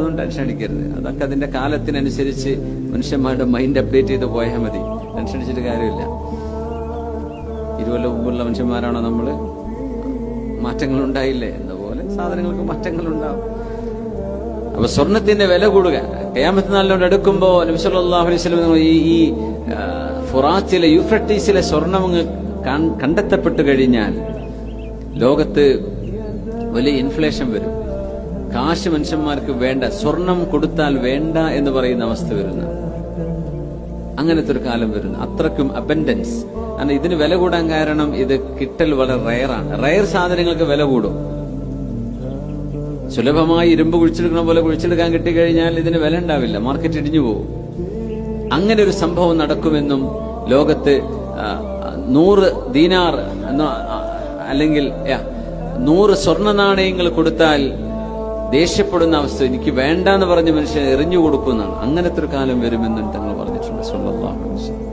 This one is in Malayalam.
ഒന്നും ടെൻഷൻ അടിക്കരുത്. അതൊക്കെ അതിന്റെ കാലത്തിനനുസരിച്ച് മനുഷ്യന്മാരുടെ മൈൻഡ് അപ്ഡേറ്റ് ചെയ്ത് പോയാൽ മതി. ടെൻഷൻ അടിച്ചിട്ട് കാര്യമില്ല. 20 കൊല്ലം മുമ്പുള്ള മനുഷ്യന്മാരാണോ നമ്മള്? മാറ്റങ്ങൾ ഉണ്ടായില്ലേ? എന്നപോലെ സാധനങ്ങൾക്ക് മാറ്റങ്ങൾ ഉണ്ടാവും. അപ്പൊ സ്വർണത്തിന്റെ വില കൂടുക. ഖിയാമത്ത് നാളിനോട് അടുക്കുമ്പോ നബി സല്ലല്ലാഹു അലൈഹി വസല്ലം ഈ ഫുറാത്തിലെ യൂഫ്രട്ടീസിലെ സ്വർണം കണ്ടെത്തപ്പെട്ടു കഴിഞ്ഞാൽ ലോകത്ത് വലിയ ഇൻഫ്ലേഷൻ വരും. കാശ് മനുഷ്യന്മാർക്ക് വേണ്ട, സ്വർണം കൊടുത്താൽ വേണ്ട എന്ന് പറയുന്ന അവസ്ഥ വരുന്ന അങ്ങനത്തെ ഒരു കാലം വരുന്നു. അത്രക്കും അബൻഡൻസ്. കാരണം ഇതിന് വില കൂടാൻ കാരണം ഇത് കിട്ടൽ വളരെ റയറാണ്. റയർ സാധനങ്ങൾക്ക് വില കൂടും. സുലഭമായി ഇരുമ്പ് കുഴിച്ചെടുക്കുന്ന പോലെ കുഴിച്ചെടുക്കാൻ കിട്ടിക്കഴിഞ്ഞാൽ ഇതിന് വില ഉണ്ടാവില്ല, മാർക്കറ്റ് ഇടിഞ്ഞു പോകും. അങ്ങനെ ഒരു സംഭവം നടക്കുമെന്നും ലോകത്ത് 100 ദീനാർ അല്ലെങ്കിൽ 100 സ്വർണ്ണ നാണയങ്ങൾ കൊടുത്താൽ ദേഷ്യപ്പെടുന്ന അവസ്ഥ, എനിക്ക് വേണ്ട എന്ന് പറഞ്ഞ മനുഷ്യൻ എറിഞ്ഞു കൊടുക്കുന്നതാണ്. അങ്ങനത്തെ ഒരു കാലം വരുമെന്നും തങ്ങൾ പറഞ്ഞിട്ടുണ്ട് സല്ലല്ലാഹു അലൈഹി വസല്ലം.